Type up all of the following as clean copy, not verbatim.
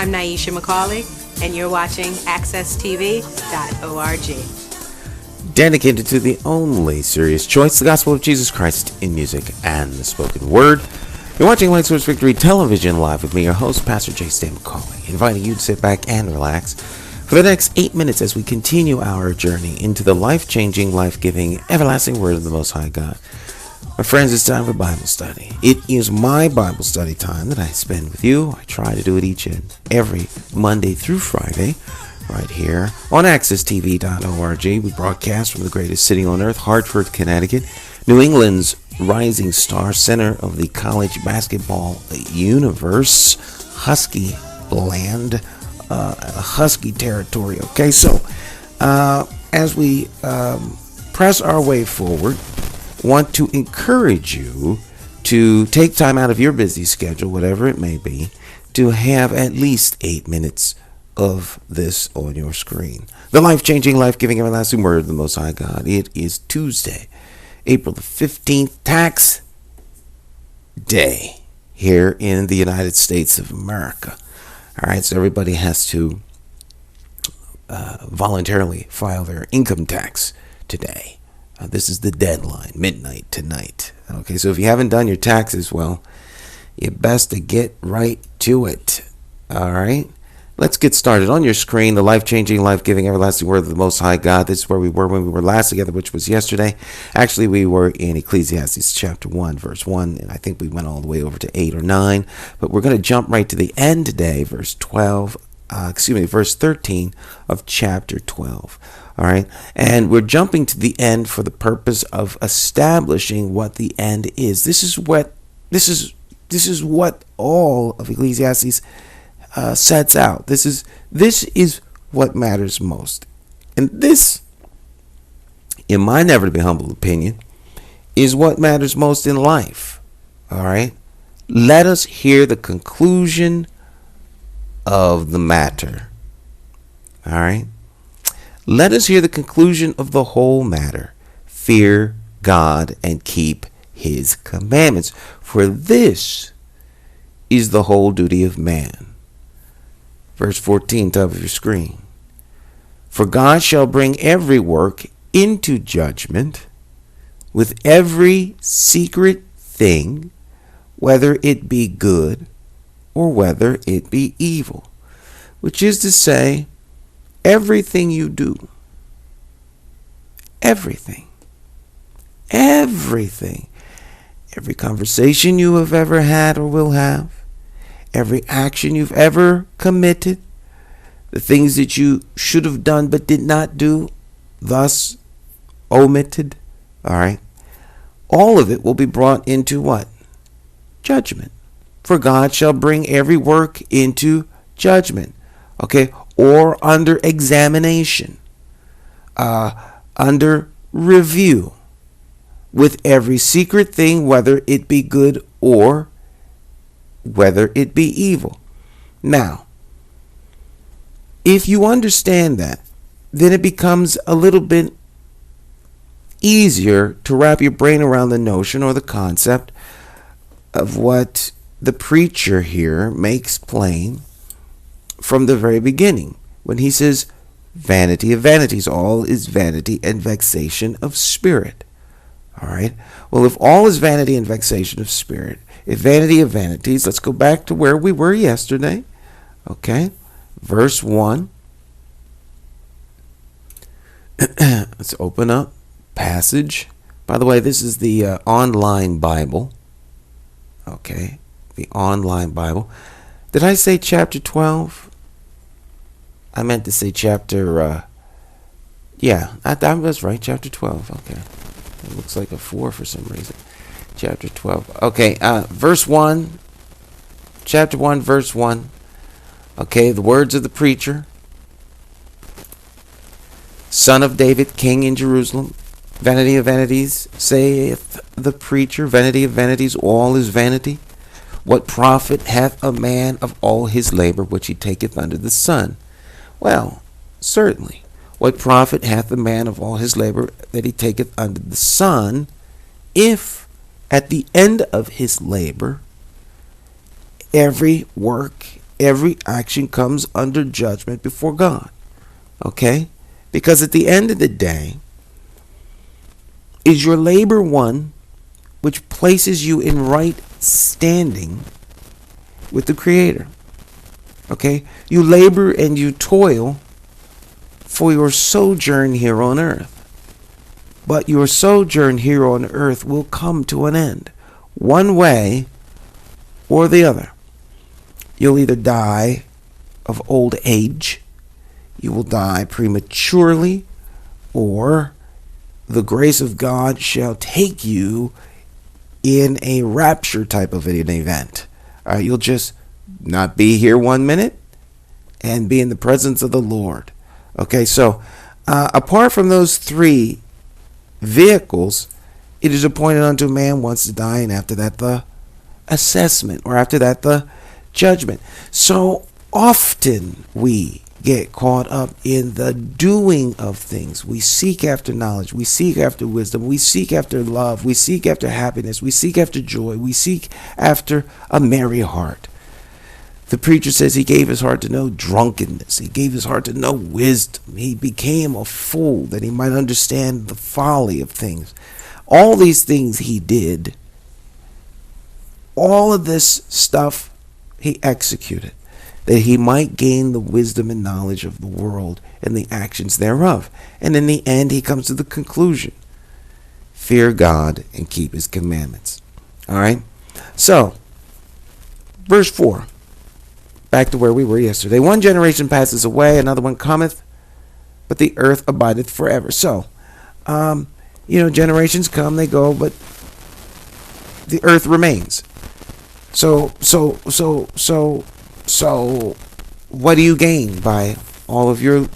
I'm Nyesha McCauley, and you're watching AccessTV.org. Dedicated to the only serious choice, the gospel of Jesus Christ in music and the spoken word. You're watching Light Source Victory Television live with me, your host, Pastor Nyesha McCauley, inviting you to sit back and relax for the next 8 minutes as we continue our journey into the life-changing, life-giving, everlasting word of the Most High God. My friends, it's time for Bible study. It is my Bible study time that I spend with you. I try to do it each and every Monday through Friday, right here on AccessTV.org. We broadcast from the greatest city on earth, Hartford, Connecticut, New England's rising star, center of the college basketball universe, Husky land, Husky territory. Okay, so as we press our way forward, want to encourage you to take time out of your busy schedule, whatever it may be, to have at least 8 minutes of this on your screen. The life-changing, life-giving, everlasting word of the Most High God. It is Tuesday, April the 15th, tax day here in the United States of America. All right, so everybody has to voluntarily file their income tax today. This is the deadline, midnight tonight. Okay, so if you haven't done your taxes, well, you're best to get right to it. All right, let's get started. On your screen, the life-changing, life-giving, everlasting word of the Most High God. This is where we were when we were last together, which was yesterday. Actually, we were in Ecclesiastes chapter 1, verse 1, and I think we went all the way over to 8 or 9. But we're going to jump right to the end today, verse 13 of chapter 12. All right, and we're jumping to the end for the purpose of establishing what the end is. This is what all of Ecclesiastes sets out. This is what matters most, and this, in my never to be humble opinion, is what matters most in life. All right, let us hear the conclusion of the matter. All right. Let us hear the conclusion of the whole matter. Fear God and keep his commandments, for this is the whole duty of man. Verse 14, top of your screen. For God shall bring every work into judgment with every secret thing, whether it be good or whether it be evil. Which is to say, everything you do, every conversation you have ever had or will have, every action you've ever committed, the things that you should have done but did not do, thus omitted, all right, all of it will be brought into what? Judgment. For God shall bring every work into judgment. Okay, or under examination, under review, with every secret thing, whether it be good or whether it be evil. Now, if you understand that, then it becomes a little bit easier to wrap your brain around the notion or the concept of what the preacher here makes plain from the very beginning, when he says, vanity of vanities, all is vanity and vexation of spirit. All right. Well, if all is vanity and vexation of spirit, if vanity of vanities, let's go back to where we were yesterday. Okay. Verse 1. Let's open up passage. By the way, this is the online Bible. Okay. The online Bible. Did I say chapter 12? I meant to say chapter, I was right, chapter 12. Okay. It looks like a 4 for some reason. Chapter 12. Okay, verse 1. Chapter 1, verse 1. Okay, the words of the preacher. Son of David, king in Jerusalem. Vanity of vanities, saith the preacher. Vanity of vanities, all is vanity. What profit hath a man of all his labor which he taketh under the sun? Well, certainly. What profit hath a man of all his labor that he taketh under the sun, if at the end of his labor every work every action comes under judgment before God. Okay? Because at the end of the day, is your labor one which places you in right standing with the Creator? Okay? You labor and you toil for your sojourn here on earth. But your sojourn here on earth will come to an end, one way or the other. You'll either die of old age, you will die prematurely, or the grace of God shall take you in a rapture type of an event. All right, you'll just not be here 1 minute and be in the presence of the Lord. Okay, so apart from those three vehicles, it is appointed unto man once to die, and after that the assessment, or after that the judgment. So often we get caught up in the doing of things. We seek after knowledge, we seek after wisdom, we seek after love, we seek after happiness, we seek after joy, we seek after a merry heart. The preacher says he gave his heart to know drunkenness. He gave his heart to know wisdom. He became a fool that he might understand the folly of things. All these things he did. All of this stuff he executed, that he might gain the wisdom and knowledge of the world and the actions thereof. And in the end, he comes to the conclusion: fear God and keep his commandments. All right? So, verse 4. Back to where we were yesterday. One generation passes away, another one cometh, but the earth abideth forever. So, generations come, they go, but the earth remains. So, what do you gain by all of your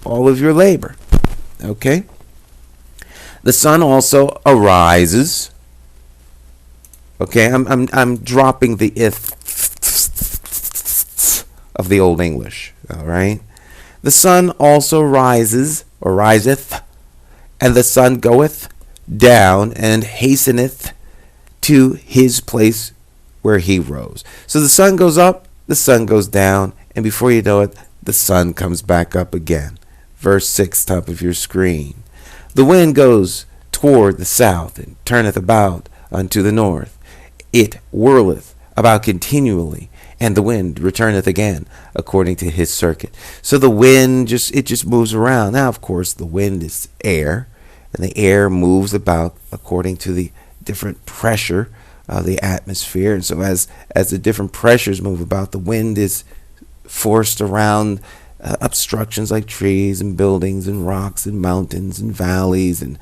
labor? Okay. The sun also arises. Okay, I'm dropping the if of the Old English. All right. The sun also rises, or riseth, and the sun goeth down and hasteneth to his place where he rose. So the sun goes up, the sun goes down, and before you know it, the sun comes back up again. Verse 6, top of your screen. The wind goes toward the south and turneth about unto the north. It whirleth about continually, and the wind returneth again according to his circuit. So the wind just moves around. Now, of course, the wind is air, and the air moves about according to the different pressure of the atmosphere. And so as the different pressures move about, the wind is forced around obstructions like trees and buildings and rocks and mountains and valleys and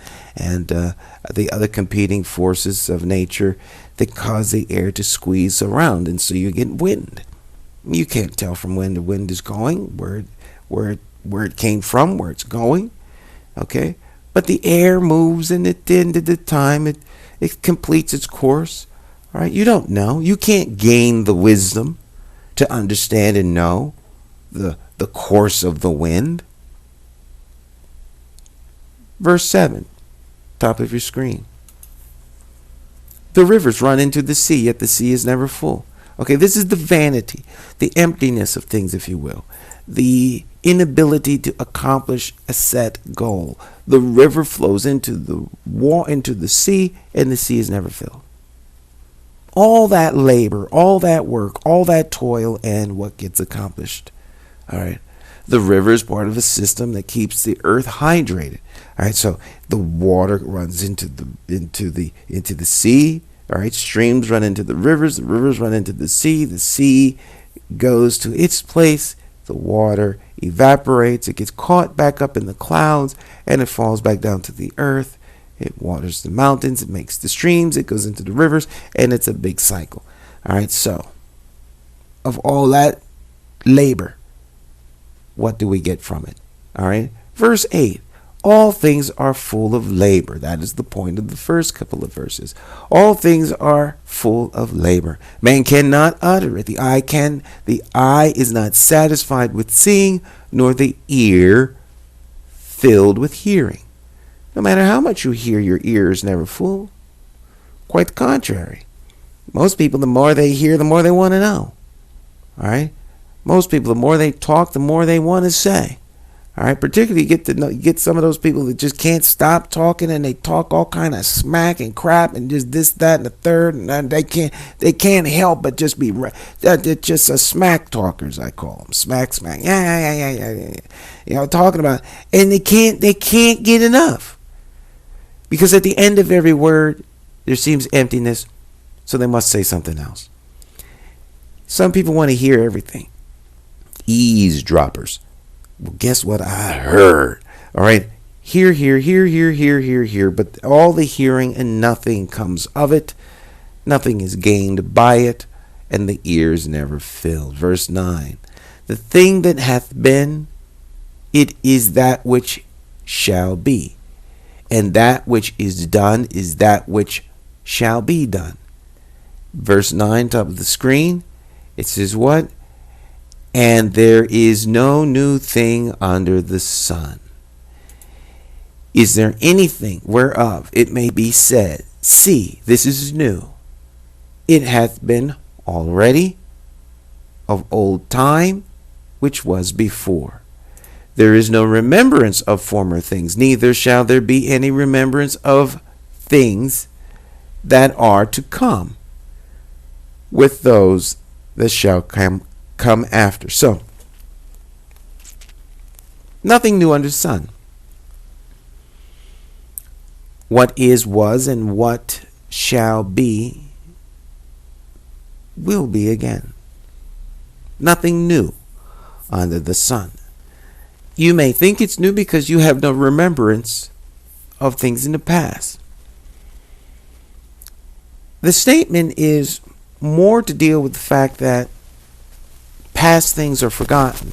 the other competing forces of nature that cause the air to squeeze around, and so you get wind. You can't tell from when the wind is going, where it came from, where it's going. Okay, but the air moves, and at the end of the time, it completes its course. All right, you don't know. You can't gain the wisdom to understand and know the course of the wind. Verse 7, top of your screen. The rivers run into the sea, yet the sea is never full. Okay, this is the vanity, the emptiness of things, if you will. The inability to accomplish a set goal. The river flows into the sea, and the sea is never filled. All that labor, all that work, all that toil, and what gets accomplished. All right. The river is part of a system that keeps the earth hydrated. All right, so the water runs into the sea. All right, streams run into the rivers run into the sea goes to its place, the water evaporates, it gets caught back up in the clouds, and it falls back down to the earth. It waters the mountains, it makes the streams, it goes into the rivers, and it's a big cycle. All right, so of all that labor, what do we get from it? All right. Verse 8. All things are full of labor. That is the point of the first couple of verses. All things are full of labor. Man cannot utter it. The eye is not satisfied with seeing, nor the ear filled with hearing. No matter how much you hear, your ear is never full. Quite the contrary. Most people, the more they hear, the more they want to know. All right. Most people, the more they talk, the more they want to say. All right, particularly you get some of those people that just can't stop talking, and they talk all kind of smack and crap and just this, that, and the third, and they can't help but just be they're just a smack talkers, I call them. Smack, yeah. Talking about, and they can't get enough, because at the end of every word there seems emptiness, so they must say something else. Some people want to hear everything. Eavesdroppers. Well, guess what I heard? All right. Hear, but all the hearing and nothing comes of it. Nothing is gained by it, and the ears never filled. Verse 9. The thing that hath been, it is that which shall be. And that which is done is that which shall be done. Verse 9, top of the screen. It says what? And there is no new thing under the sun. Is there anything whereof it may be said, see, this is new? It hath been already of old time, which was before. There is no remembrance of former things, neither shall there be any remembrance of things that are to come, with those that shall come after. So, nothing new under the sun. What is, was, and what shall be will be again. Nothing new under the sun. You may think it's new because you have no remembrance of things in the past. The statement is more to deal with the fact that past things are forgotten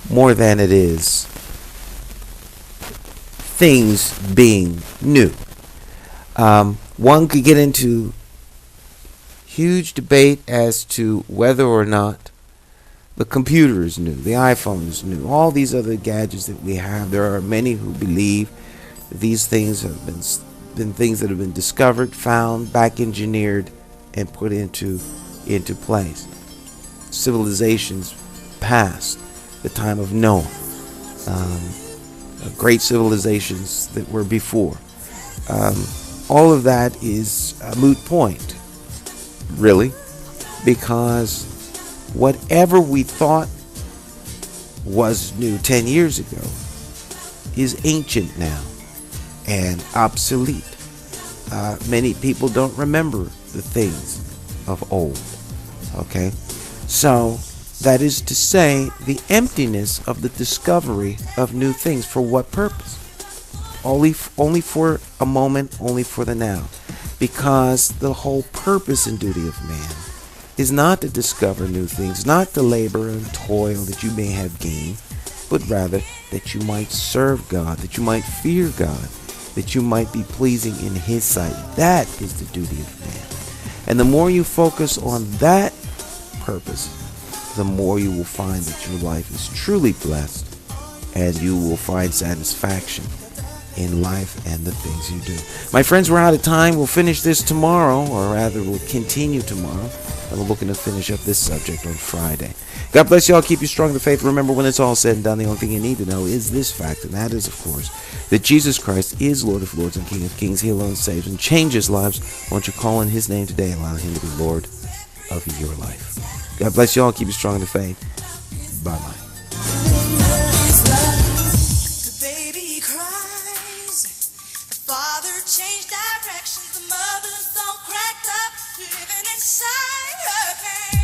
more than it is things being new. One could get into huge debate as to whether or not the computer is new, the iPhone is new, all these other gadgets that we have. There are many who believe that these things have been things that have been discovered, found, back engineered, and put into place. Civilizations past, the time of Noah, great civilizations that were before. All of that is a moot point, really, because whatever we thought was new 10 years ago is ancient now and obsolete. Many people don't remember the things of old. Okay? So, that is to say, the emptiness of the discovery of new things. For what purpose? Only for a moment, only for the now. Because the whole purpose and duty of man is not to discover new things, not to labor and toil that you may have gained, but rather that you might serve God, that you might fear God, that you might be pleasing in His sight. That is the duty of man. And the more you focus on that purpose, the more you will find that your life is truly blessed, and you will find satisfaction in life and the things you do. My friends, we're out of time. We'll finish this tomorrow, or rather we'll continue tomorrow. And we're looking to finish up this subject on Friday. God bless y'all. Keep you strong in the faith. Remember, when it's all said and done, the only thing you need to know is this fact, and that is, of course, that Jesus Christ is Lord of Lords and King of Kings. He alone saves and changes lives. Won't you call on His name today and allow Him to be Lord of your life? God bless y'all. Keep you strong in the faith. Bye-bye. Change directions, the mother's all cracked up, living inside her pain.